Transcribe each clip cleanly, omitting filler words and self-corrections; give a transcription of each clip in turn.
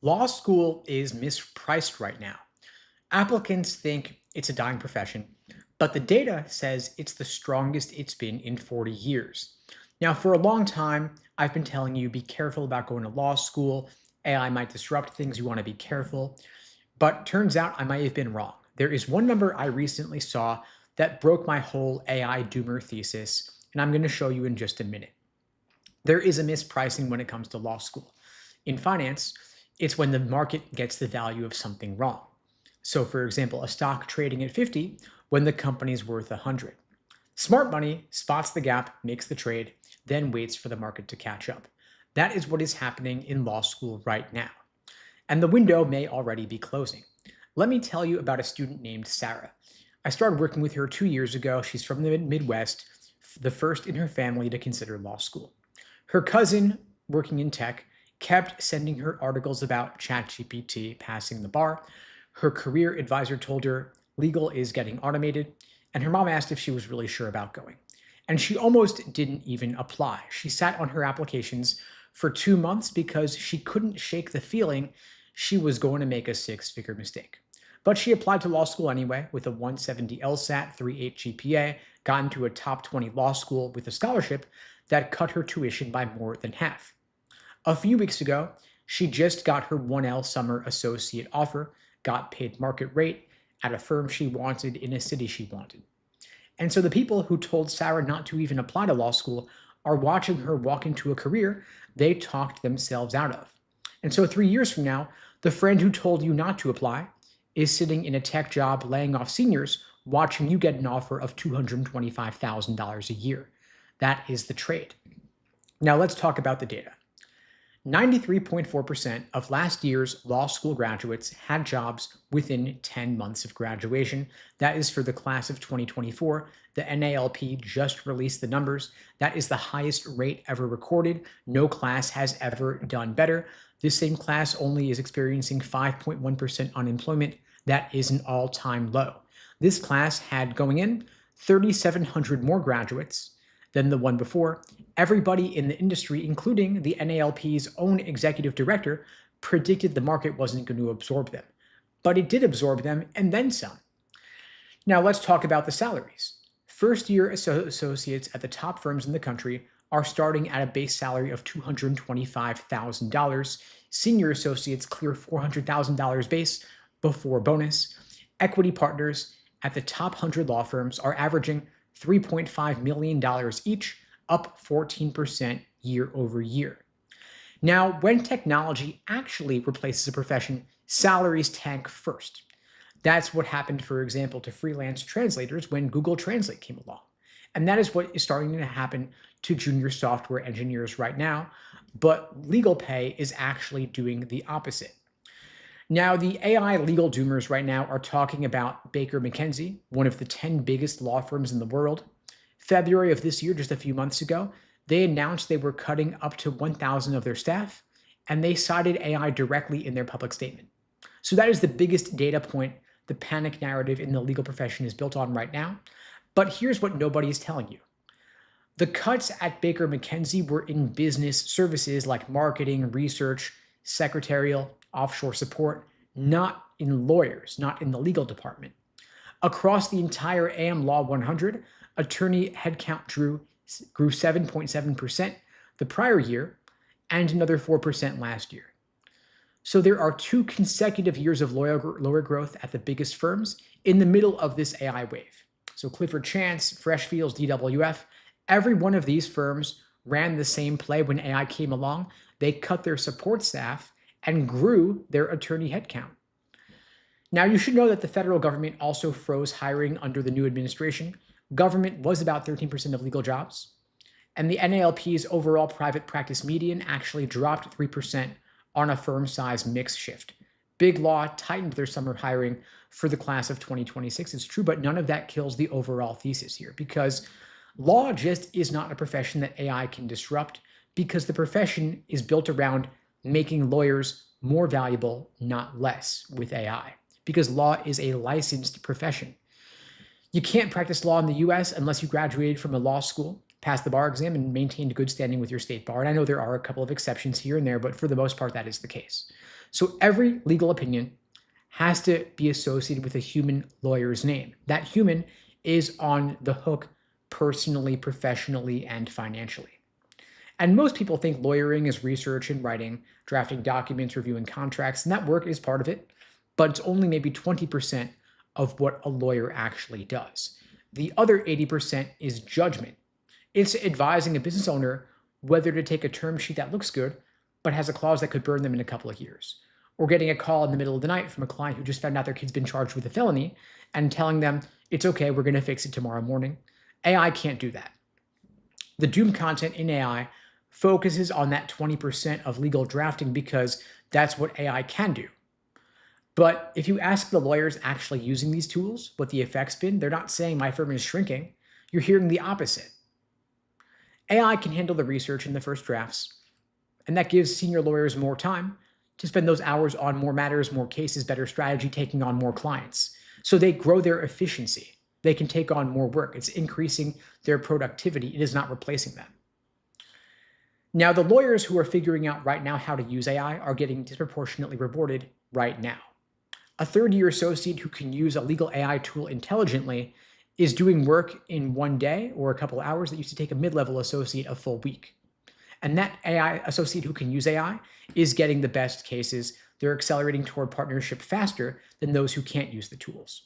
Law school is mispriced right now. Applicants think it's a dying profession, but the data says it's the strongest it's been in 40 years. Now, for a long time, I've been telling you be careful about going to law school. AI might disrupt things. You want to be careful. But turns out I might have been wrong. There is one number I recently saw that broke my whole AI doomer thesis, and I'm going to show you in just a minute. There is a mispricing when it comes to law school. In finance, it's when the market gets the value of something wrong. So, for example, a stock trading at 50 when the company's worth 100. Smart money spots the gap, makes the trade, then waits for the market to catch up. That is what is happening in law school right now. And the window may already be closing. Let me tell you about a student named Sarah. I started working with her 2 years ago. She's from the Midwest, the first in her family to consider law school. Her cousin, working in tech, kept sending her articles about ChatGPT passing the bar. Her career advisor told her legal is getting automated, and her mom asked if she was really sure about going. And she almost didn't even apply. She sat on her applications for 2 months because she couldn't shake the feeling she was going to make a six-figure mistake. But she applied to law school anyway with a 170 LSAT, 3.8 GPA, got into a top 20 law school with a scholarship that cut her tuition by more than half. A few weeks ago, she just got her 1L summer associate offer, got paid market rate at a firm she wanted in a city she wanted. And so the people who told Sarah not to even apply to law school are watching her walk into a career they talked themselves out of. And so 3 years from now, the friend who told you not to apply is sitting in a tech job laying off seniors, watching you get an offer of $225,000 a year. That is the trade. Now let's talk about the data. 93.4% of last year's law school graduates had jobs within 10 months of graduation. That is for the class of 2024. The NALP just released the numbers. That is the highest rate ever recorded. No class has ever done better. This same class only is experiencing 5.1% unemployment. That is an all-time low. This class had going in 3,700 more graduates than the one before. Everybody in the industry, including the NALP's own executive director, predicted the market wasn't going to absorb them. But it did absorb them and then some. Now let's talk about the salaries. First-year associates at the top firms in the country are starting at a base salary of $225,000. Senior associates clear $400,000 base before bonus. Equity partners at the top 100 law firms are averaging $3.5 million each, up 14% year over year. Now, when technology actually replaces a profession, salaries tank first. That's what happened, for example, to freelance translators when Google Translate came along. And that is what is starting to happen to junior software engineers right now. But legal pay is actually doing the opposite. Now, the AI legal doomers right now are talking about Baker McKenzie, one of the 10 biggest law firms in the world. February of this year, just a few months ago, they announced they were cutting up to 1,000 of their staff, and they cited AI directly in their public statement. So that is the biggest data point the panic narrative in the legal profession is built on right now. But here's what nobody is telling you. The cuts at Baker McKenzie were in business services like marketing, research, secretarial, offshore support, not in lawyers, not in the legal department. Across the entire AM Law 100, attorney headcount grew 7.7% the prior year and another 4% last year. So there are 2 consecutive years of lower growth at the biggest firms in the middle of this AI wave. So Clifford Chance, Freshfields, DWF, every one of these firms ran the same play when AI came along. They cut their support staff and grew their attorney headcount. Now, you should know that the federal government also froze hiring under the new administration. Government was about 13% of legal jobs, and the NALP's overall private practice median actually dropped 3% on a firm size mix shift. Big Law tightened their summer hiring for the class of 2026. It's true, but none of that kills the overall thesis here, because law just is not a profession that AI can disrupt, because the profession is built around making lawyers more valuable, not less, with AI, because law is a licensed profession. You can't practice law in the US unless you graduated from a law school. passed the bar exam and maintained good standing with your state bar. And I know there are a couple of exceptions here and there, but for the most part, that is the case. So every legal opinion has to be associated with a human lawyer's name. That human is on the hook personally, professionally, and financially. And most people think lawyering is research and writing, drafting documents, reviewing contracts, and that work is part of it, but it's only maybe 20% of what a lawyer actually does. The other 80% is judgment. It's advising a business owner whether to take a term sheet that looks good, but has a clause that could burn them in a couple of years, or getting a call in the middle of the night from a client who just found out their kid's been charged with a felony and telling them, it's okay, we're going to fix it tomorrow morning. AI can't do that. The doom content in AI focuses on that 20% of legal drafting because that's what AI can do. But if you ask the lawyers actually using these tools what the effect's been, they're not saying my firm is shrinking. You're hearing the opposite. AI can handle the research in the first drafts, and that gives senior lawyers more time to spend those hours on more matters, more cases, better strategy, taking on more clients. So they grow their efficiency. They can take on more work. It's increasing their productivity. It is not replacing them. Now, the lawyers who are figuring out right now how to use AI are getting disproportionately rewarded right now. A third-year associate who can use a legal AI tool intelligently is doing work in one day or a couple of hours that used to take a mid-level associate a full week. And that AI associate who can use AI is getting the best cases. They're accelerating toward partnership faster than those who can't use the tools.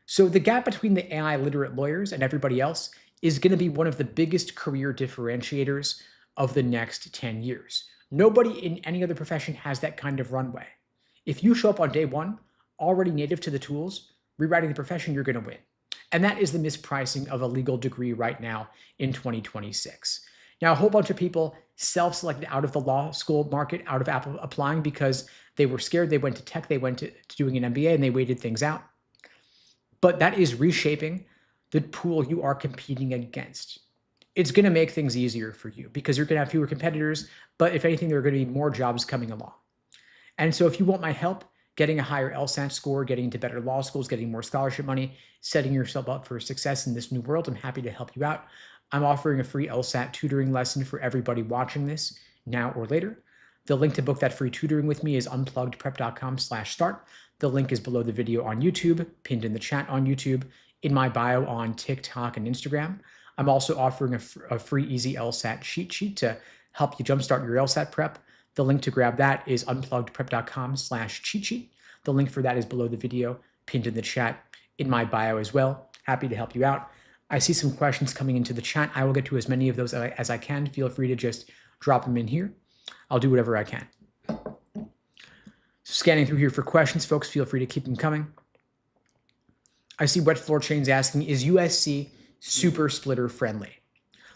So the gap between the AI literate lawyers and everybody else is going to be one of the biggest career differentiators of the next 10 years. Nobody in any other profession has that kind of runway. If you show up on day one, already native to the tools, rewriting the profession, you're going to win. And that is the mispricing of a legal degree right now in 2026. Now, a whole bunch of people self-selected out of the law school market, out of applying because they were scared. They went to tech, they went to doing an MBA, and they waited things out. But that is reshaping the pool you are competing against. It's going to make things easier for you because you're going to have fewer competitors, but if anything, there are going to be more jobs coming along. And so if you want my help getting a higher LSAT score, getting into better law schools, getting more scholarship money, setting yourself up for success in this new world, I'm happy to help you out. I'm offering a free LSAT tutoring lesson for everybody watching this now or later. The link to book that free tutoring with me is unpluggedprep.com/start. The link is below the video on YouTube, pinned in the chat on YouTube, in my bio on TikTok and Instagram. I'm also offering a free easy LSAT cheat sheet to help you jumpstart your LSAT prep. The link to grab that is unpluggedprep.com/cheat sheet. The link for that is below the video, pinned in the chat, in my bio as well. Happy to help you out. I see some questions coming into the chat. I will get to as many of those as I can. Feel free to just drop them in here. I'll do whatever I can. So scanning through here for questions, folks, feel free to keep them coming. I see Wet Floor Chains asking, is USC super splitter friendly?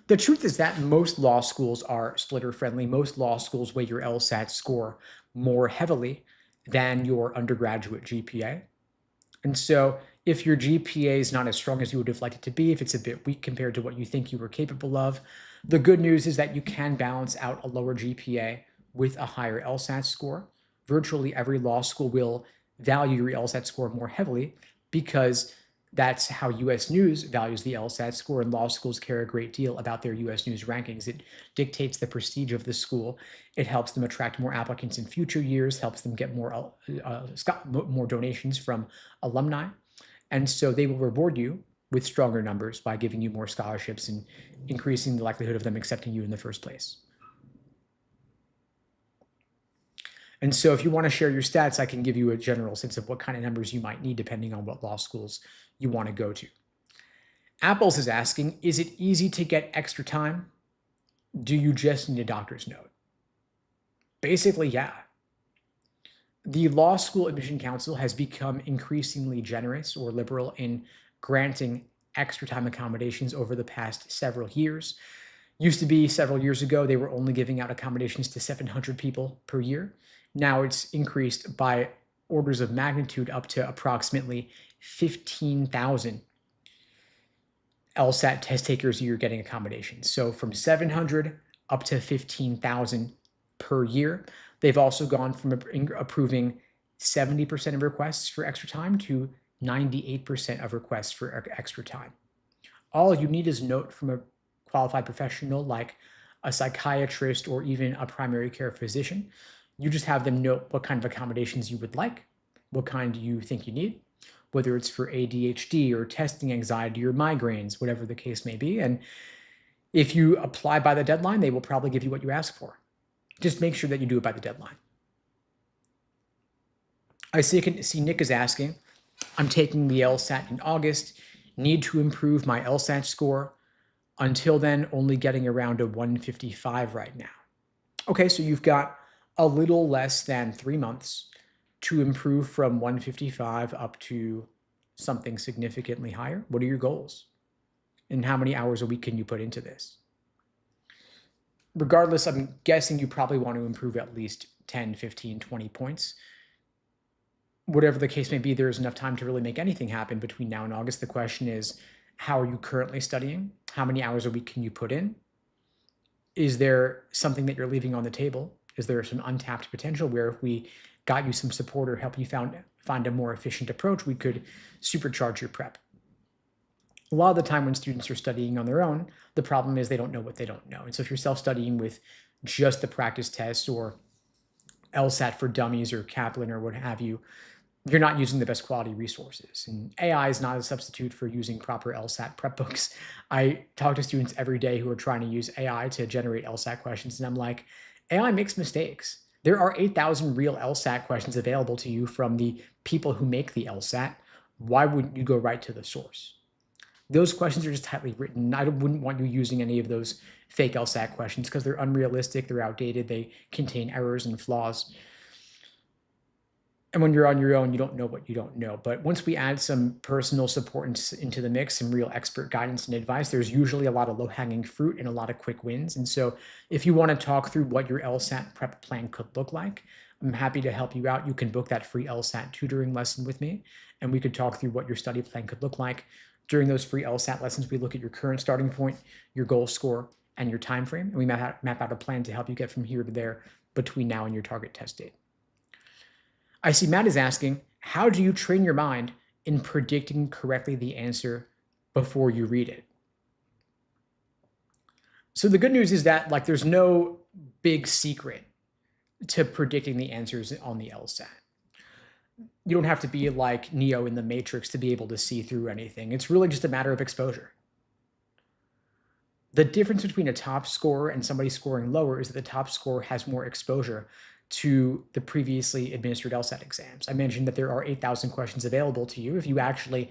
The truth is that most law schools are splitter friendly. Most law schools weigh your LSAT score more heavily than your undergraduate GPA. And so if your GPA is not as strong as you would have liked it to be, if it's a bit weak compared to what you think you were capable of, the good news is that you can balance out a lower GPA with a higher LSAT score. Virtually every law school will value your LSAT score more heavily because that's how US News values the LSAT score, and law schools care a great deal about their US News rankings. It dictates the prestige of the school. It helps them attract more applicants in future years, helps them get more donations from alumni. And so they will reward you with stronger numbers by giving you more scholarships and increasing the likelihood of them accepting you in the first place. And so if you want to share your stats, I can give you a general sense of what kind of numbers you might need depending on what law schools you want to go to. Apples is asking, is it easy to get extra time? Do you just need a doctor's note? Basically, yeah. The Law School Admission Council has become increasingly generous or liberal in granting extra time accommodations over the past several years. Used to be several years ago, they were only giving out accommodations to 700 people per year. Now it's increased by orders of magnitude up to approximately 15,000 LSAT test takers a year getting accommodations. So from 700 up to 15,000 per year. They've also gone from approving 70% of requests for extra time to 98% of requests for extra time. All you need is a note from a qualified professional like a psychiatrist or even a primary care physician. You just have them note what kind of accommodations you would like, what kind you think you need, whether it's for ADHD or testing anxiety or migraines, whatever the case may be. And if you apply by the deadline, they will probably give you what you ask for. Just make sure that you do it by the deadline. I see Nick is asking, I'm taking the LSAT in August, need to improve my LSAT score. Until then, only getting around a 155 right now. Okay, so you've got a little less than 3 months to improve from 155 up to something significantly higher. What are your goals? And how many hours a week can you put into this? Regardless, I'm guessing you probably want to improve at least 10, 15, 20 points. Whatever the case may be, there's enough time to really make anything happen between now and August. The question is, how are you currently studying? How many hours a week can you put in? Is there something that you're leaving on the table? Is there some untapped potential where if we got you some support or help you find a more efficient approach, we could supercharge your prep? A lot of the time when students are studying on their own, the problem is they don't know what they don't know. And so if you're self-studying with just the practice tests or LSAT for Dummies or Kaplan or what have you, you're not using the best quality resources. And AI is not a substitute for using proper LSAT prep books. I talk to students every day who are trying to use AI to generate LSAT questions, and I'm like, AI makes mistakes. There are 8,000 real LSAT questions available to you from the people who make the LSAT. Why wouldn't you go right to the source? Those questions are just tightly written. I wouldn't want you using any of those fake LSAT questions because they're unrealistic, they're outdated, they contain errors and flaws. And when you're on your own, you don't know what you don't know. But once we add some personal support into the mix, some real expert guidance and advice, there's usually a lot of low-hanging fruit and a lot of quick wins. And so if you want to talk through what your LSAT prep plan could look like, I'm happy to help you out. You can book that free LSAT tutoring lesson with me, and we could talk through what your study plan could look like. During those free LSAT lessons, we look at your current starting point, your goal score, and your time frame, and we map out a plan to help you get from here to there between now and your target test date. I see Matt is asking, how do you train your mind in predicting correctly the answer before you read it? So the good news is that there's no big secret to predicting the answers on the LSAT. You don't have to be like Neo in the Matrix to be able to see through anything. It's really just a matter of exposure. The difference between a top scorer and somebody scoring lower is that the top scorer has more exposure to the previously administered LSAT exams. I mentioned that there are 8,000 questions available to you. If you actually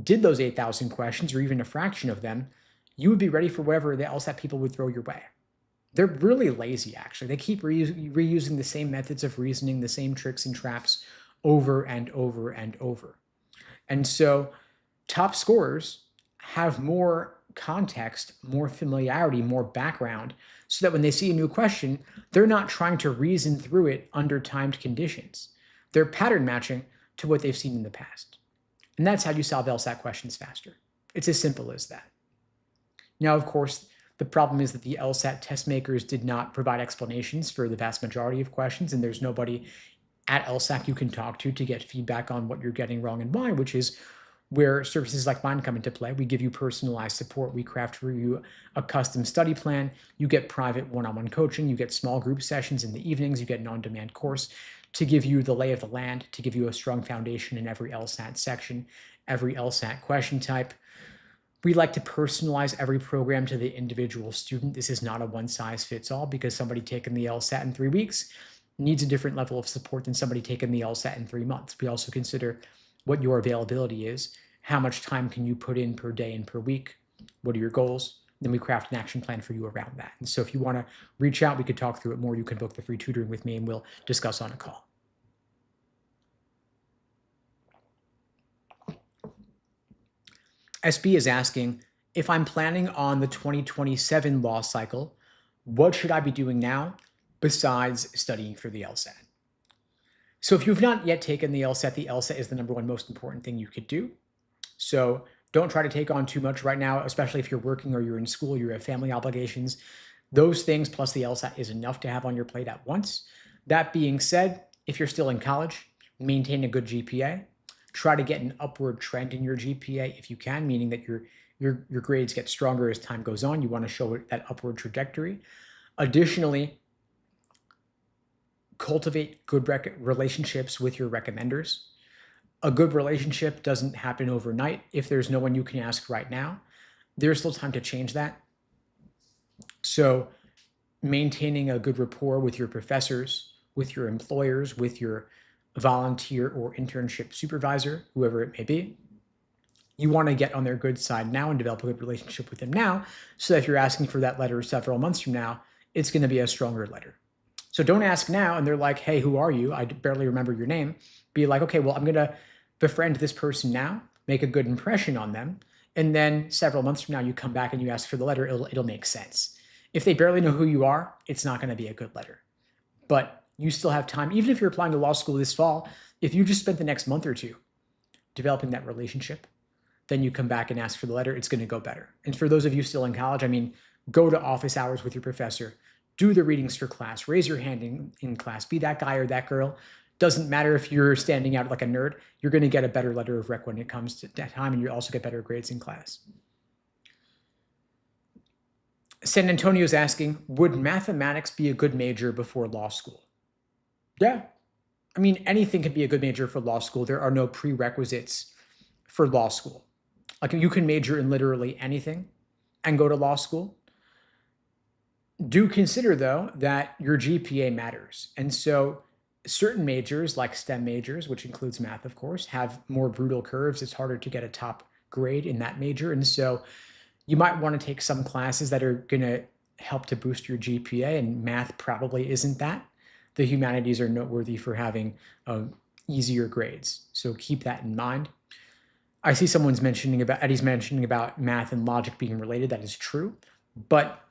did those 8,000 questions or even a fraction of them, you would be ready for whatever the LSAT people would throw your way. They're really lazy, actually. They keep reusing the same methods of reasoning, the same tricks and traps over and over and over. And so top scorers have more context, more familiarity, more background, so that when they see a new question, they're not trying to reason through it under timed conditions. They're pattern matching to what they've seen in the past. And that's how you solve LSAT questions faster. It's as simple as that. Now, of course, the problem is that the LSAT test makers did not provide explanations for the vast majority of questions, and there's nobody at LSAC you can talk to get feedback on what you're getting wrong and why, which is where services like mine come into play. We give you personalized support. We craft for you a custom study plan. You get private one-on-one coaching. You get small group sessions in the evenings. You get an on-demand course to give you the lay of the land, to give you a strong foundation in every LSAT section, every LSAT question type. We like to personalize every program to the individual student. This is not a one-size-fits-all because somebody taking the LSAT in 3 weeks needs a different level of support than somebody taking the LSAT in 3 months. We also consider what your availability is, how much time can you put in per day and per week, what are your goals, then we craft an action plan for you around that. And so if you want to reach out, we could talk through it more. You can book the free tutoring with me and we'll discuss on a call. SB is asking, if I'm planning on the 2027 law cycle, what should I be doing now besides studying for the LSAT? So if you've not yet taken the LSAT is the number one most important thing you could do. So don't try to take on too much right now, especially if you're working or you're in school, you have family obligations. Those things plus the LSAT is enough to have on your plate at once. That being said, if you're still in college, maintain a good GPA. Try to get an upward trend in your GPA if you can, meaning that you're your grades get stronger as time goes on. You want to show that upward trajectory. Additionally, cultivate good relationships with your recommenders. A good relationship doesn't happen overnight. If there's no one you can ask right now, there's still time to change that. So maintaining a good rapport with your professors, with your employers, with your volunteer or internship supervisor, whoever it may be. You want to get on their good side now and develop a good relationship with them now, so that if you're asking for that letter several months from now, it's going to be a stronger letter. So don't ask now and they're like, hey, who are you? I barely remember your name. Be like, okay, well, I'm going to befriend this person now, make a good impression on them, and then several months from now, you come back and you ask for the letter, it'll make sense. If they barely know who you are, it's not going to be a good letter. But you still have time, even if you're applying to law school this fall, if you just spent the next month or two developing that relationship, then you come back and ask for the letter, it's going to go better. And for those of you still in college, I mean, go to office hours with your professor, do the readings for class, raise your hand in class, be that guy or that girl. Doesn't matter if you're standing out like a nerd, you're going to get a better letter of rec when it comes to that time, and you also get better grades in class. San Antonio's asking, would mathematics be a good major before law school? Yeah. I mean, anything can be a good major for law school. There are no prerequisites for law school. Like, you can major in literally anything and go to law school. Do consider, though, that your GPA matters. And so certain majors, like STEM majors, which includes math, of course, have more brutal curves. It's harder to get a top grade in that major. And so you might want to take some classes that are going to help to boost your GPA, and math probably isn't that. The humanities are noteworthy for having easier grades. So keep that in mind. I see Eddie's mentioning about math and logic being related. That is true. But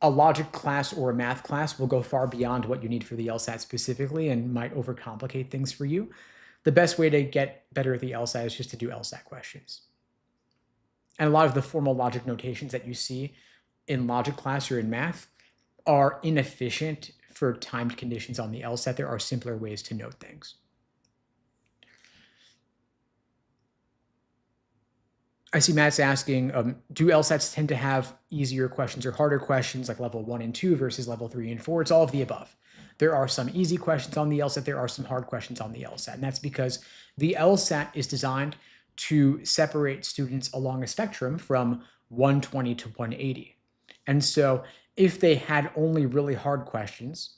a logic class or a math class will go far beyond what you need for the LSAT specifically and might overcomplicate things for you. The best way to get better at the LSAT is just to do LSAT questions. And a lot of the formal logic notations that you see in logic class or in math are inefficient for timed conditions on the LSAT. There are simpler ways to note things. I see Matt's asking, do LSATs tend to have easier questions or harder questions like level 1 and 2 versus level 3 and 4? It's all of the above. There are some easy questions on the LSAT. There are some hard questions on the LSAT. And that's because the LSAT is designed to separate students along a spectrum from 120 to 180. And so if they had only really hard questions,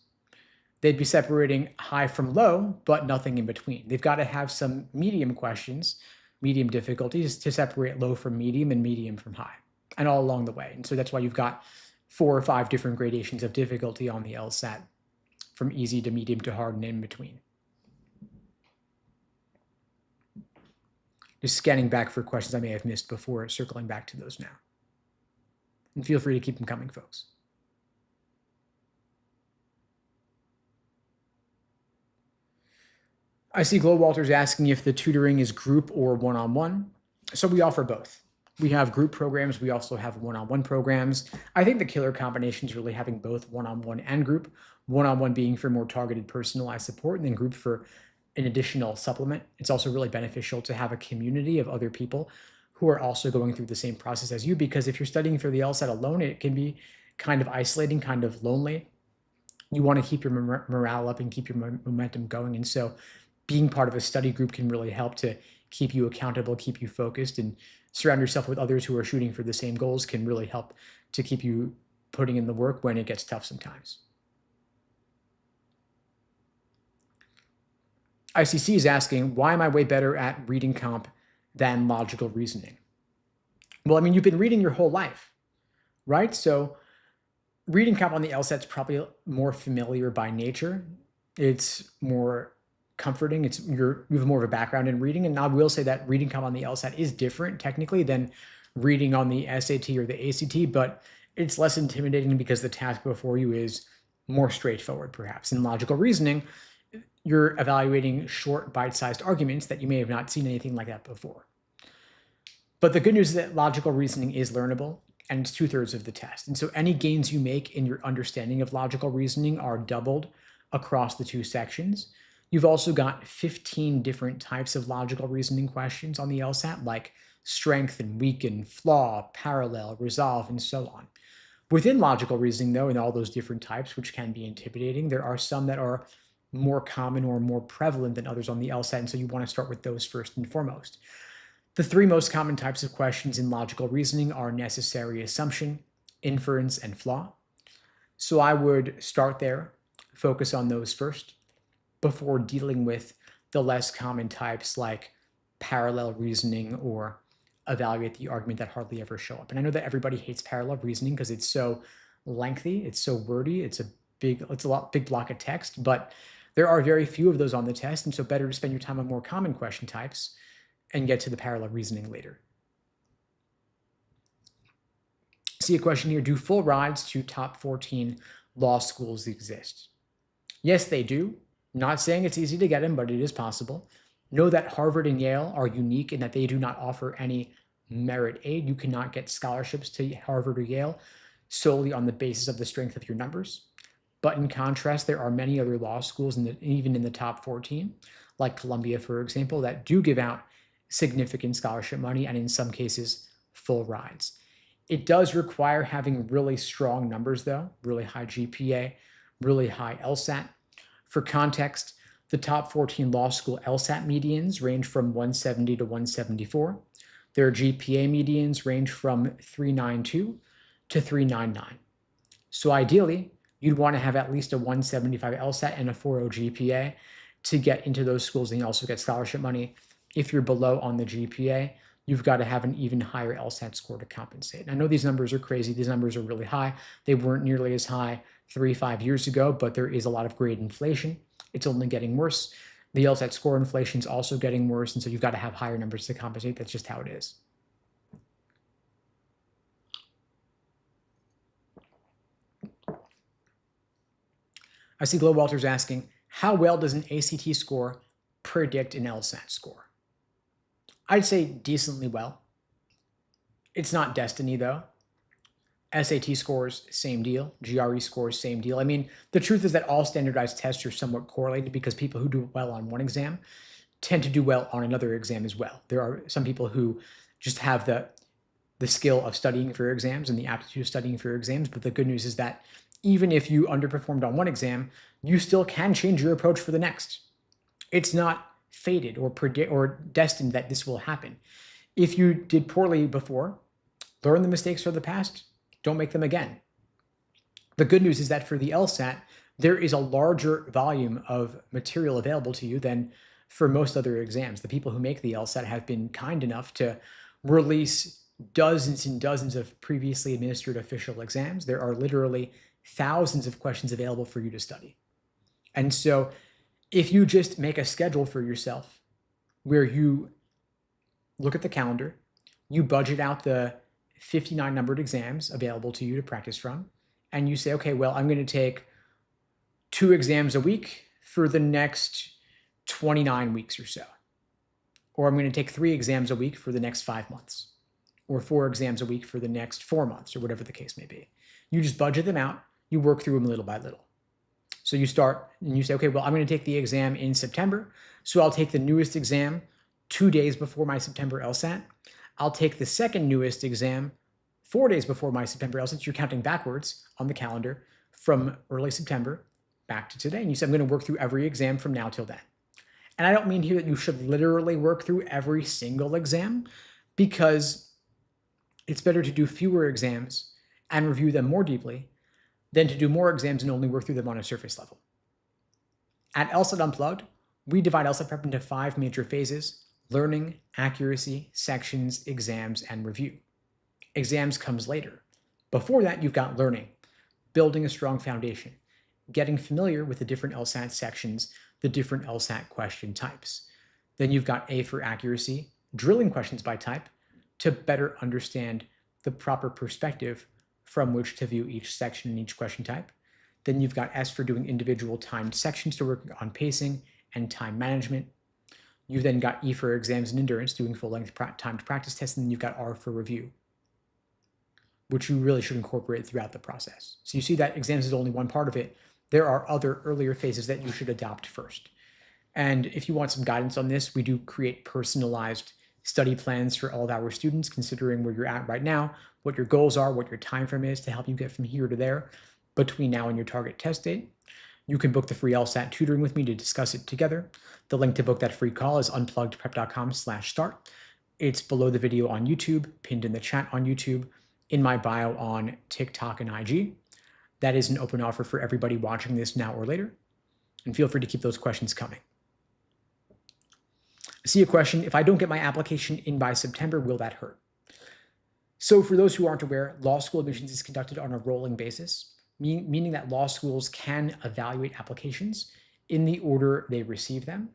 they'd be separating high from low, but nothing in between. They've got to have some medium questions, medium difficulties, to separate low from medium and medium from high, and all along the way. And so that's why you've got 4 or 5 different gradations of difficulty on the LSAT, from easy to medium to hard and in between. Just scanning back for questions I may have missed before, circling back to those now. And feel free to keep them coming, folks. I see Glow Walters asking if the tutoring is group or one-on-one. So we offer both. We have group programs. We also have one-on-one programs. I think the killer combination is really having both one-on-one and group. One-on-one being for more targeted, personalized support, and then group for an additional supplement. It's also really beneficial to have a community of other people who are also going through the same process as you, because if you're studying for the LSAT alone, it can be kind of isolating, kind of lonely. You want to keep your morale up and keep your momentum going. And so being part of a study group can really help to keep you accountable, keep you focused, and surround yourself with others who are shooting for the same goals can really help to keep you putting in the work when it gets tough sometimes. ICC is asking, why am I way better at reading comp than logical reasoning? Well, I mean, you've been reading your whole life, right? So reading comp on the LSAT is probably more familiar by nature. It's more comforting. You have more of a background in reading. And I will say that reading comp on the LSAT is different technically than reading on the SAT or the ACT, but it's less intimidating because the task before you is more straightforward, perhaps. In logical reasoning, you're evaluating short, bite-sized arguments that you may have not seen anything like that before. But the good news is that logical reasoning is learnable, and it's 2/3 of the test. And so any gains you make in your understanding of logical reasoning are doubled across the 2 sections. You've also got 15 different types of logical reasoning questions on the LSAT, like strengthen, weaken, flaw, parallel, resolve, and so on. Within logical reasoning, though, in all those different types, which can be intimidating, there are some that are more common or more prevalent than others on the LSAT, and so you want to start with those first and foremost. The three most common types of questions in logical reasoning are necessary assumption, inference, and flaw. So I would start there, focus on those first, before dealing with the less common types like parallel reasoning or evaluate the argument that hardly ever show up. And I know that everybody hates parallel reasoning because it's so lengthy, it's so wordy, it's a big block of text, but there are very few of those on the test, and so better to spend your time on more common question types and get to the parallel reasoning later. See a question here, do full rides to top 14 law schools exist? Yes, they do. Not saying it's easy to get them, but it is possible. Know that Harvard and Yale are unique in that they do not offer any merit aid. You cannot get scholarships to Harvard or Yale solely on the basis of the strength of your numbers. But in contrast, there are many other law schools, even in the top 14, like Columbia, for example, that do give out significant scholarship money and in some cases, full rides. It does require having really strong numbers, though, really high GPA, really high LSAT. For context, the top 14 law school LSAT medians range from 170 to 174. Their GPA medians range from 392 to 399. So ideally, you'd want to have at least a 175 LSAT and a 4.0 GPA to get into those schools, and you also get scholarship money. If you're below on the GPA, you've got to have an even higher LSAT score to compensate. And I know these numbers are crazy. These numbers are really high. They weren't nearly as high 3-5 years ago, but there is a lot of grade inflation. It's only getting worse. The LSAT score inflation is also getting worse, and so you've got to have higher numbers to compensate. That's just how it is. I see Glow Walters asking, how well does an ACT score predict an LSAT score? I'd say decently well. It's not destiny, though. SAT scores, same deal. GRE scores, same deal. I mean, the truth is that all standardized tests are somewhat correlated because people who do well on one exam tend to do well on another exam as well. There are some people who just have the skill of studying for exams and the aptitude of studying for exams, but the good news is that even if you underperformed on one exam, you still can change your approach for the next. It's not fated or destined that this will happen. If you did poorly before, learn the mistakes of the past, don't make them again. The good news is that for the LSAT, there is a larger volume of material available to you than for most other exams. The people who make the LSAT have been kind enough to release dozens and dozens of previously administered official exams. There are literally thousands of questions available for you to study. And so if you just make a schedule for yourself where you look at the calendar, you budget out the 59 numbered exams available to you to practice from, and you say, okay, well, I'm going to take 2 exams a week for the next 29 weeks or so. Or I'm going to take 3 exams a week for the next 5 months, or 4 exams a week for the next 4 months, or whatever the case may be. You just budget them out. You work through them little by little. So you start and you say, okay, well, I'm going to take the exam in September. So I'll take the newest exam 2 days before my September LSAT. I'll take the second newest exam 4 days before my September LSAT. You're counting backwards on the calendar from early September back to today. And you say, I'm going to work through every exam from now till then. And I don't mean here that you should literally work through every single exam, because it's better to do fewer exams and review them more deeply than to do more exams and only work through them on a surface level. At LSAT Unplugged, we divide LSAT prep into 5 major phases: learning, accuracy, sections, exams, and review. Exams comes later. Before that, you've got learning, building a strong foundation, getting familiar with the different LSAT sections, the different LSAT question types. Then you've got A for accuracy, drilling questions by type to better understand the proper perspective from which to view each section and each question type. Then you've got S for doing individual timed sections to work on pacing and time management. You've then got E for exams and endurance, doing full-length timed practice tests, and then you've got R for review, which you really should incorporate throughout the process. So you see that exams is only one part of it. There are other earlier phases that you should adopt first. And if you want some guidance on this, we do create personalized study plans for all of our students, considering where you're at right now, what your goals are, what your time frame is to help you get from here to there between now and your target test date. You can book the free LSAT tutoring with me to discuss it together. The link to book that free call is unpluggedprep.com/start. It's below the video on YouTube, pinned in the chat on YouTube, in my bio on TikTok and IG. That is an open offer for everybody watching this now or later. And feel free to keep those questions coming. I see a question, if I don't get my application in by September, will that hurt? So for those who aren't aware, law school admissions is conducted on a rolling basis, meaning that law schools can evaluate applications in the order they receive them.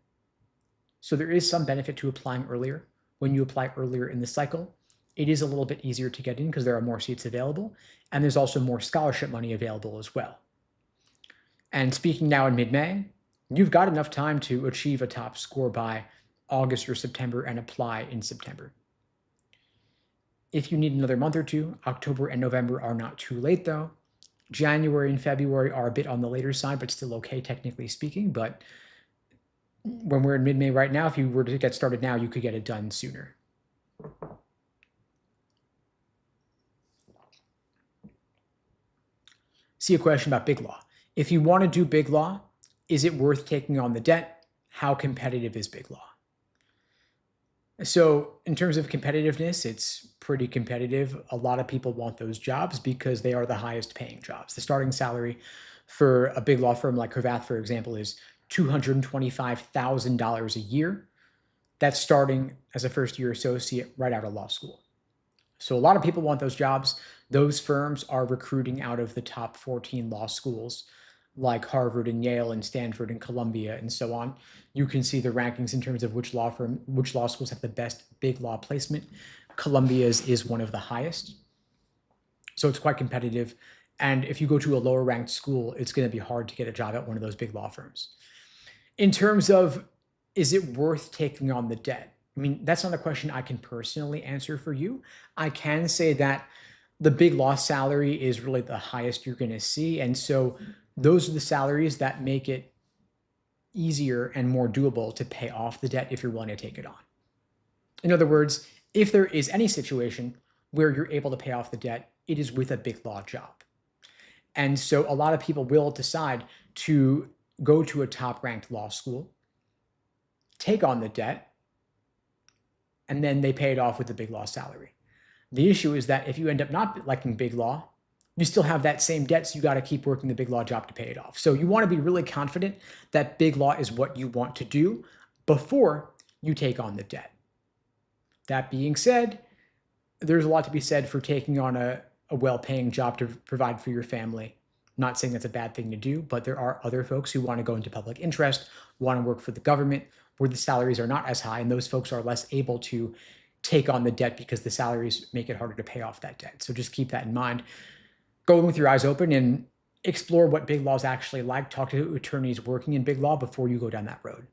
So there is some benefit to applying earlier. When you apply earlier in the cycle, it is a little bit easier to get in because there are more seats available, and there's also more scholarship money available as well. And speaking now in mid-May, you've got enough time to achieve a top score by August or September and apply in September. If you need another month or two, October and November are not too late though. January and February are a bit on the later side, but still okay technically speaking. But when we're in mid-May right now, if you were to get started now, you could get it done sooner. See a question about big law. If you want to do big law, is it worth taking on the debt? How competitive is big law? So in terms of competitiveness, it's pretty competitive. A lot of people want those jobs because they are the highest paying jobs. The starting salary for a big law firm like Cravath, for example, is $225,000 a year. That's starting as a first-year associate right out of law school. So a lot of people want those jobs. Those firms are recruiting out of the top 14 law schools like Harvard and Yale and Stanford and Columbia and so on. You can see the rankings in terms of which law schools have the best big law placement. Columbia's is one of the highest. So it's quite competitive. And if you go to a lower ranked school, it's going to be hard to get a job at one of those big law firms. In terms of, is it worth taking on the debt? I mean, that's not a question I can personally answer for you. I can say that the big law salary is really the highest you're going to see. And so those are the salaries that make it easier and more doable to pay off the debt if you're willing to take it on. In other words, if there is any situation where you're able to pay off the debt, it is with a big law job. And so a lot of people will decide to go to a top-ranked law school, take on the debt, and then they pay it off with the big law salary. The issue is that if you end up not liking big law, you still have that same debt, so you got to keep working the big law job to pay it off. So you want to be really confident that big law is what you want to do before you take on the debt. That being said, there's a lot to be said for taking on a well-paying job to provide for your family. Not saying that's a bad thing to do, but there are other folks who want to go into public interest, want to work for the government, where the salaries are not as high, and those folks are less able to take on the debt because the salaries make it harder to pay off that debt. So just keep that in mind. Go in with your eyes open and explore what big law is actually like. Talk to attorneys working in big law before you go down that road.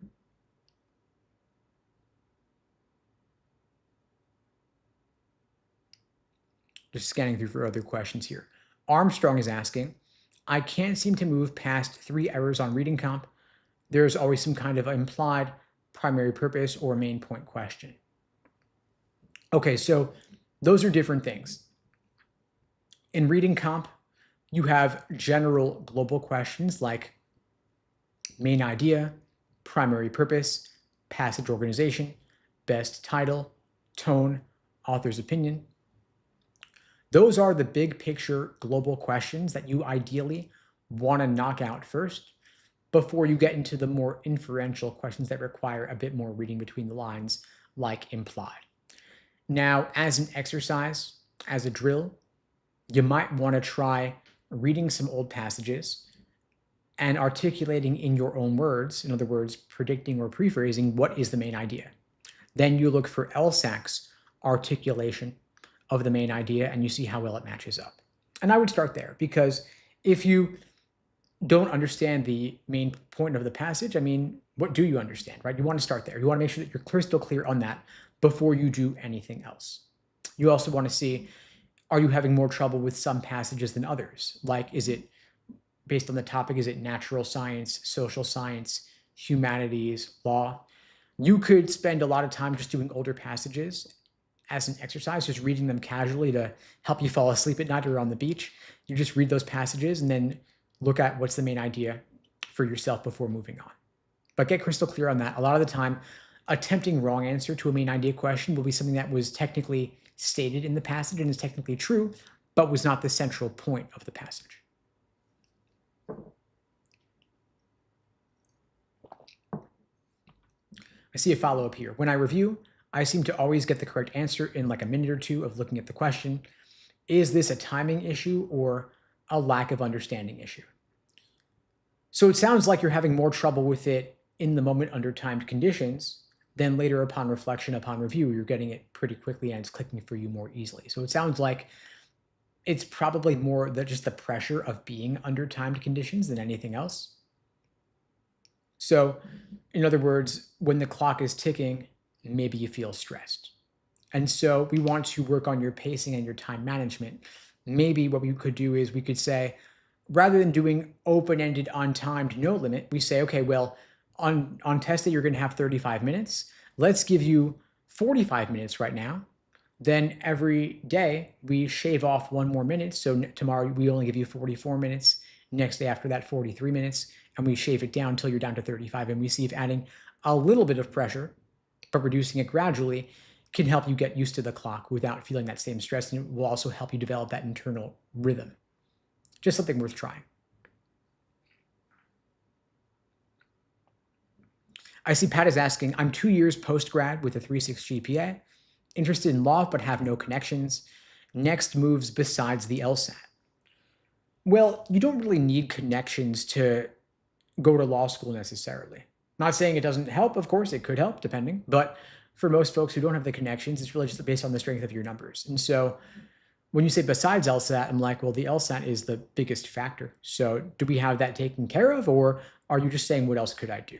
Just scanning through for other questions here. Armstrong is asking, I can't seem to move past 3 errors on reading comp. There's always some kind of implied primary purpose or main point question. Okay, so those are different things. In reading comp, you have general global questions like main idea, primary purpose, passage organization, best title, tone, author's opinion. Those are the big picture global questions that you ideally want to knock out first before you get into the more inferential questions that require a bit more reading between the lines, like implied. Now, as an exercise, as a drill, you might want to try reading some old passages and articulating in your own words, in other words, predicting or prephrasing what is the main idea. Then you look for LSAC's articulation of the main idea and you see how well it matches up. And I would start there, because if you don't understand the main point of the passage, I mean, what do you understand, right? You want to start there. You want to make sure that you're crystal clear on that before you do anything else. You also want to see, are you having more trouble with some passages than others? Like, is it based on the topic? Is it natural science, social science, humanities, law? You could spend a lot of time just doing older passages as an exercise, just reading them casually to help you fall asleep at night or on the beach. You just read those passages and then look at what's the main idea for yourself before moving on. But get crystal clear on that. A lot of the time, attempting wrong answer to a main idea question will be something that was technically stated in the passage and is technically true, but was not the central point of the passage. I see a follow-up here. When I review, I seem to always get the correct answer in like a minute or two of looking at the question. Is this a timing issue or a lack of understanding issue? So it sounds like you're having more trouble with it in the moment under timed conditions than later upon reflection, upon review. You're getting it pretty quickly and it's clicking for you more easily. So it sounds like it's probably more just the pressure of being under timed conditions than anything else. So in other words, when the clock is ticking, maybe you feel stressed. And so we want to work on your pacing and your time management. Maybe what we could do is we could say, rather than doing open-ended, untimed, no limit, we say, okay, well, on test day, you're going to have 35 minutes. Let's give you 45 minutes right now. Then every day we shave off 1 more minute. So tomorrow we only give you 44 minutes. Next day after that, 43 minutes. And we shave it down until you're down to 35. And we see if adding a little bit of pressure, but reducing it gradually, can help you get used to the clock without feeling that same stress. And it will also help you develop that internal rhythm. Just something worth trying. I see Pat is asking, I'm 2 years post-grad with a 3.6 GPA, interested in law but have no connections. Next moves besides the LSAT. Well, you don't really need connections to go to law school necessarily. Not saying it doesn't help, of course, it could help depending, but for most folks who don't have the connections, it's really just based on the strength of your numbers. And so when you say besides LSAT, I'm like, well, the LSAT is the biggest factor. So do we have that taken care of, or are you just saying, what else could I do?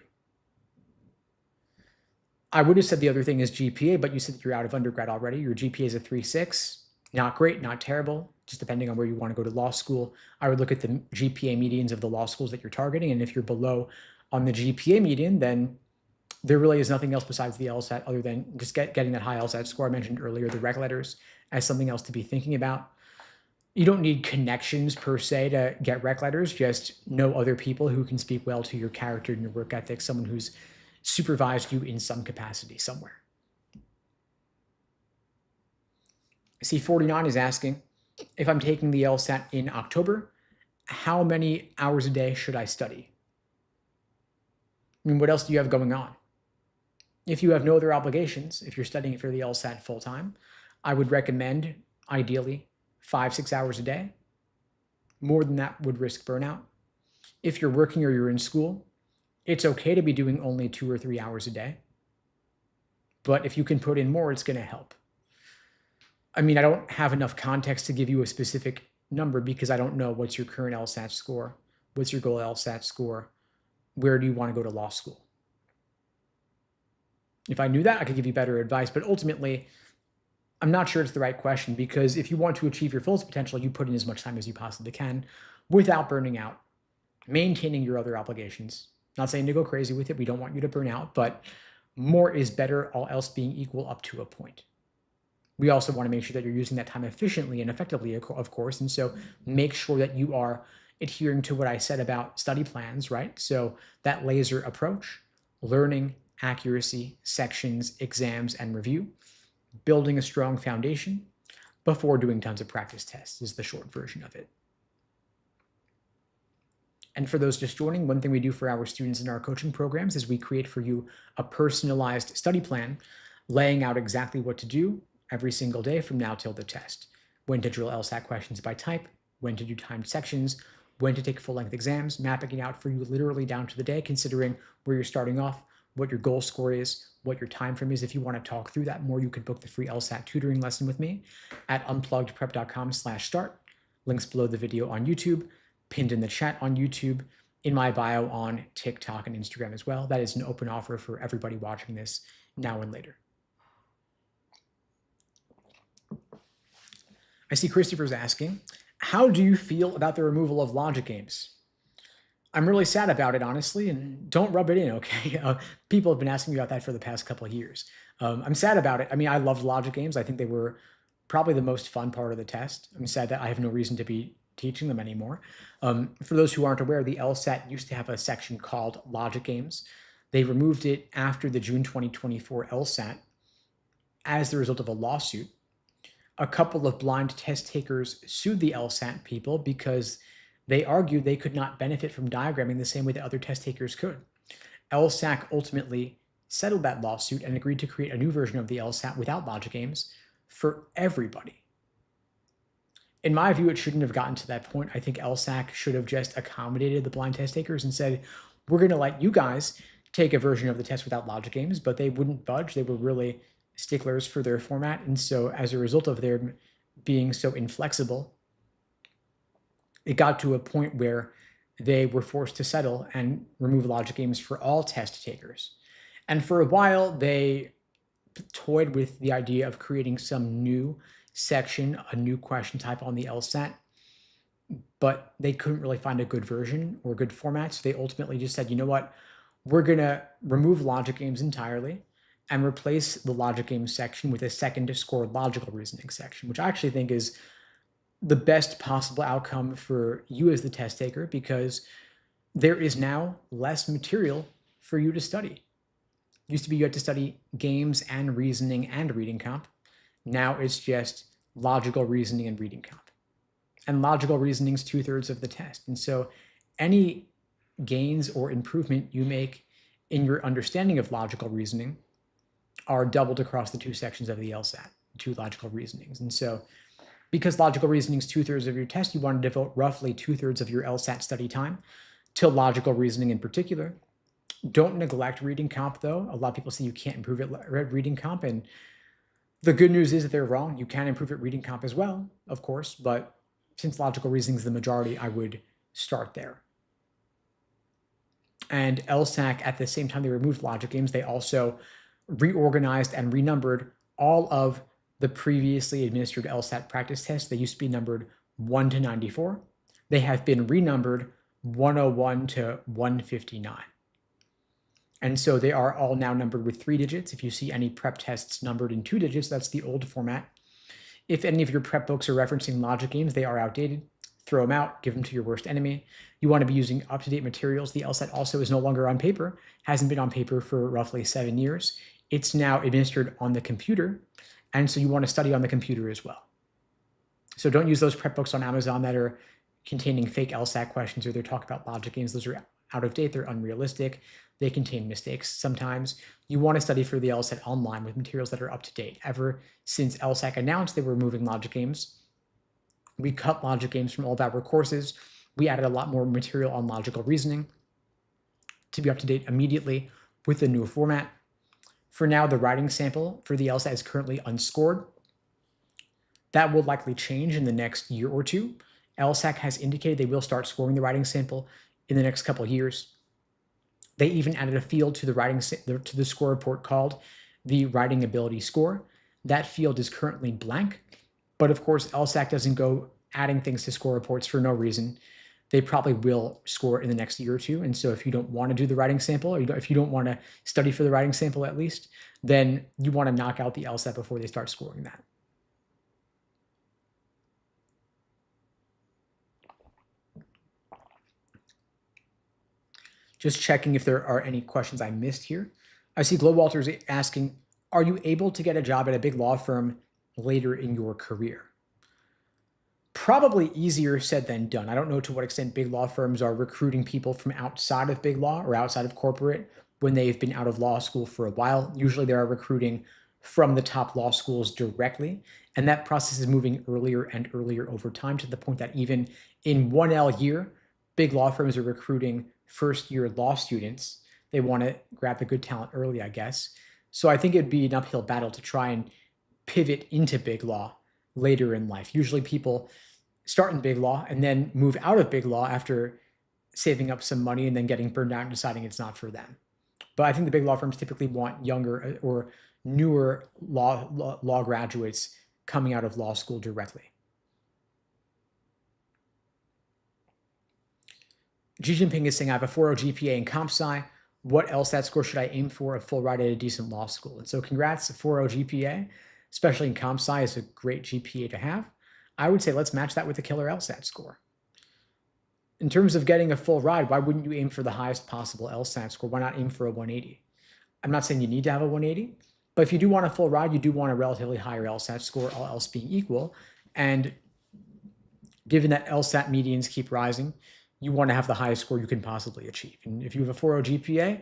I would have said the other thing is GPA, but you said that you're out of undergrad already. Your GPA is a 3.6. Not great, not terrible, just depending on where you want to go to law school. I would look at the GPA medians of the law schools that you're targeting, and if you're below on the GPA median, then there really is nothing else besides the LSAT other than just getting that high LSAT score I mentioned earlier, the rec letters, as something else to be thinking about. You don't need connections per se to get rec letters, just know other people who can speak well to your character and your work ethic, someone who's supervised you in some capacity somewhere. C49 is asking, if I'm taking the LSAT in October, how many hours a day should I study? I mean, what else do you have going on? If you have no other obligations, if you're studying for the LSAT full-time, I would recommend, ideally, 5-6 hours a day. More than that would risk burnout. If you're working or you're in school, it's okay to be doing only 2 or 3 hours a day. But if you can put in more, it's going to help. I mean, I don't have enough context to give you a specific number because I don't know what's your current LSAT score, what's your goal LSAT score, where do you want to go to law school. If I knew that, I could give you better advice, but ultimately, I'm not sure it's the right question because if you want to achieve your fullest potential, you put in as much time as you possibly can without burning out, maintaining your other obligations. Not saying to go crazy with it, we don't want you to burn out, but more is better, all else being equal up to a point. We also want to make sure that you're using that time efficiently and effectively, of course. And so make sure that you are adhering to what I said about study plans, right? So that laser approach, learning, accuracy, sections, exams, and review, building a strong foundation before doing tons of practice tests is the short version of it. And for those just joining, one thing we do for our students in our coaching programs is we create for you a personalized study plan, laying out exactly what to do every single day from now till the test. When to drill LSAT questions by type, when to do timed sections, when to take full-length exams, mapping it out for you literally down to the day, considering where you're starting off, what your goal score is, what your time frame is. If you want to talk through that more, you could book the free LSAT tutoring lesson with me at unpluggedprep.com/start. Links below the video on YouTube, pinned in the chat on YouTube, in my bio on TikTok and Instagram as well. That is an open offer for everybody watching this now and later. I see Christopher's asking, how do you feel about the removal of logic games? I'm really sad about it, honestly, and don't rub it in, okay? People have been asking me about that for the past couple of years. I'm sad about it. I mean, I loved logic games. I think they were probably the most fun part of the test. I'm sad that I have no reason to be teaching them anymore. For those who aren't aware, the LSAT used to have a section called logic games. They removed it after the June 2024 LSAT as the result of a lawsuit. A couple of blind test takers sued the LSAT people because they argued they could not benefit from diagramming the same way that other test takers could. LSAC ultimately settled that lawsuit and agreed to create a new version of the LSAT without logic games for everybody. In my view, it shouldn't have gotten to that point. I think LSAC should have just accommodated the blind test takers and said, we're going to let you guys take a version of the test without logic games, but they wouldn't budge. They were really sticklers for their format. And so as a result of their being so inflexible, it got to a point where they were forced to settle and remove logic games for all test takers. And for a while, they toyed with the idea of creating some new section, a new question type on the LSAT, but they couldn't really find a good version or good format. So they ultimately just said, you know what, we're going to remove logic games entirely and replace the logic games section with a second to score logical reasoning section, which I actually think is the best possible outcome for you as the test taker, because there is now less material for you to study. Used to be you had to study games and reasoning and reading comp. Now it's just logical reasoning and reading comp. And logical reasoning is 2/3 of the test. And so any gains or improvement you make in your understanding of logical reasoning are doubled across the two sections of the LSAT, two logical reasonings. And so because logical reasoning is 2/3 of your test, you want to devote roughly 2/3 of your LSAT study time to logical reasoning in particular. Don't neglect reading comp, though. A lot of people say you can't improve at reading comp, and the good news is that they're wrong. You can improve at reading comp as well, of course, but since logical reasoning is the majority, I would start there. And LSAC, at the same time they removed logic games, they also reorganized and renumbered all of the previously administered LSAT practice tests. They used to be numbered 1 to 94. They have been renumbered 101 to 159. And so they are all now numbered with 3 digits. If you see any prep tests numbered in 2 digits, that's the old format. If any of your prep books are referencing logic games, they are outdated. Throw them out, give them to your worst enemy. You want to be using up-to-date materials. The LSAT also is no longer on paper, hasn't been on paper for roughly 7 years. It's now administered on the computer, and so you want to study on the computer as well. So don't use those prep books on Amazon that are containing fake LSAT questions, or they're talking about logic games. Those are out of date, they're unrealistic, they contain mistakes sometimes. You want to study for the LSAT online with materials that are up to date. Ever since LSAT announced they were removing logic games, we cut logic games from all of our courses. We added a lot more material on logical reasoning to be up to date immediately with the new format. For now, the writing sample for the LSAT is currently unscored. That will likely change in the next year or two. LSAC has indicated they will start scoring the writing sample in the next couple of years. They even added a field to the score report called the writing ability score. That field is currently blank, but of course LSAC doesn't go adding things to score reports for no reason. They probably will score in the next year or two. And so if you don't want to do the writing sample, or if you don't want to study for the writing sample at least, then you want to knock out the LSAT before they start scoring that. Just checking if there are any questions I missed here. I see Glow Walters asking, are you able to get a job at a big law firm later in your career? Probably easier said than done. I don't know to what extent big law firms are recruiting people from outside of big law or outside of corporate when they've been out of law school for a while. Usually they are recruiting from the top law schools directly, and that process is moving earlier and earlier over time, to the point that even in 1L year, big law firms are recruiting first-year law students. They want to grab the good talent early, I guess. So I think it'd be an uphill battle to try and pivot into big law later in life. Usually people start in big law and then move out of big law after saving up some money and then getting burned out and deciding it's not for them. But I think the big law firms typically want younger or newer law graduates coming out of law school directly. Xi Jinping is saying, I have a 4.0 GPA in comp sci. What LSAT score should I aim for? A full ride at a decent law school. And so congrats, a 4.0 GPA, especially in comp sci, is a great GPA to have. I would say let's match that with a killer LSAT score. In terms of getting a full ride, why wouldn't you aim for the highest possible LSAT score? Why not aim for a 180? I'm not saying you need to have a 180, but if you do want a full ride, you do want a relatively higher LSAT score, all else being equal. And given that LSAT medians keep rising, you want to have the highest score you can possibly achieve. And if you have a 4.0 GPA,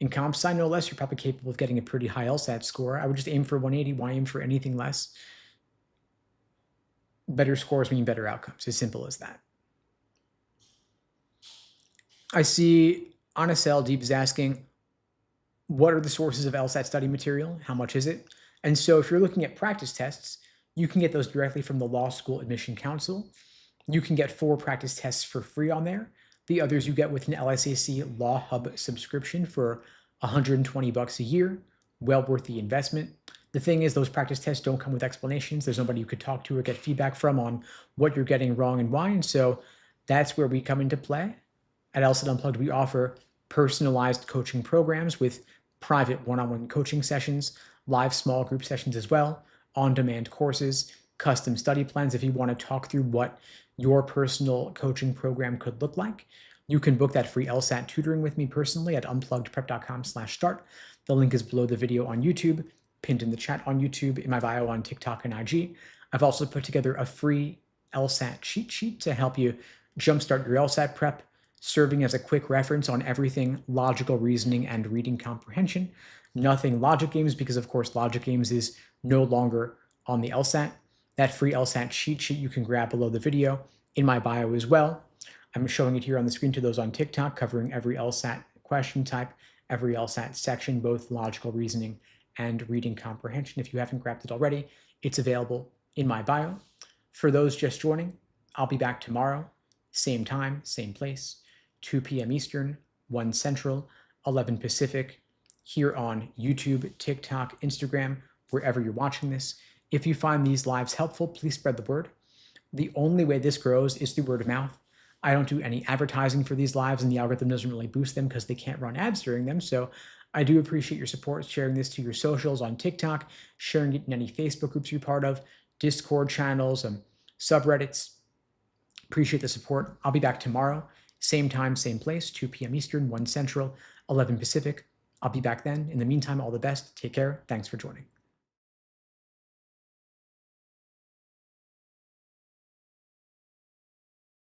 in comp sci no less, you're probably capable of getting a pretty high LSAT score. I would just aim for 180. Why aim for anything less? Better scores mean better outcomes. As simple as that. I see Anasel Deep is asking, what are the sources of LSAT study material? How much is it? And so if you're looking at practice tests, you can get those directly from the Law School Admission Council. You can get 4 practice tests for free on there. The others you get with an LSAC Law Hub subscription for $120 a year. Well worth the investment. The thing is, those practice tests don't come with explanations. There's nobody you could talk to or get feedback from on what you're getting wrong and why. And so that's where we come into play. At LSAT Unplugged, we offer personalized coaching programs with private one-on-one coaching sessions, live small group sessions as well, on-demand courses, custom study plans. If you want to talk through what your personal coaching program could look like, you can book that free LSAT tutoring with me personally at unpluggedprep.com/start. The link is below the video on YouTube, pinned in the chat on YouTube, in my bio on TikTok and IG. I've also put together a free LSAT cheat sheet to help you jumpstart your LSAT prep, serving as a quick reference on everything logical reasoning and reading comprehension. Nothing logic games, because of course logic games is no longer on the LSAT. That free LSAT cheat sheet you can grab below the video in my bio as well. I'm showing it here on the screen to those on TikTok, covering every LSAT question type, every LSAT section, both logical reasoning and reading comprehension. If you haven't grabbed it already, it's available in my bio. For those just joining, I'll be back tomorrow, same time, same place, 2 p.m. Eastern, 1 Central, 11 Pacific, here on YouTube, TikTok, Instagram, wherever you're watching this. If you find these lives helpful, please spread the word. The only way this grows is through word of mouth. I don't do any advertising for these lives, and the algorithm doesn't really boost them because they can't run ads during them. So I do appreciate your support, sharing this to your socials on TikTok, sharing it in any Facebook groups you're part of, Discord channels, subreddits. Appreciate the support. I'll be back tomorrow. Same time, same place, 2 p.m. Eastern, 1 Central, 11 Pacific. I'll be back then. In the meantime, all the best. Take care. Thanks for joining.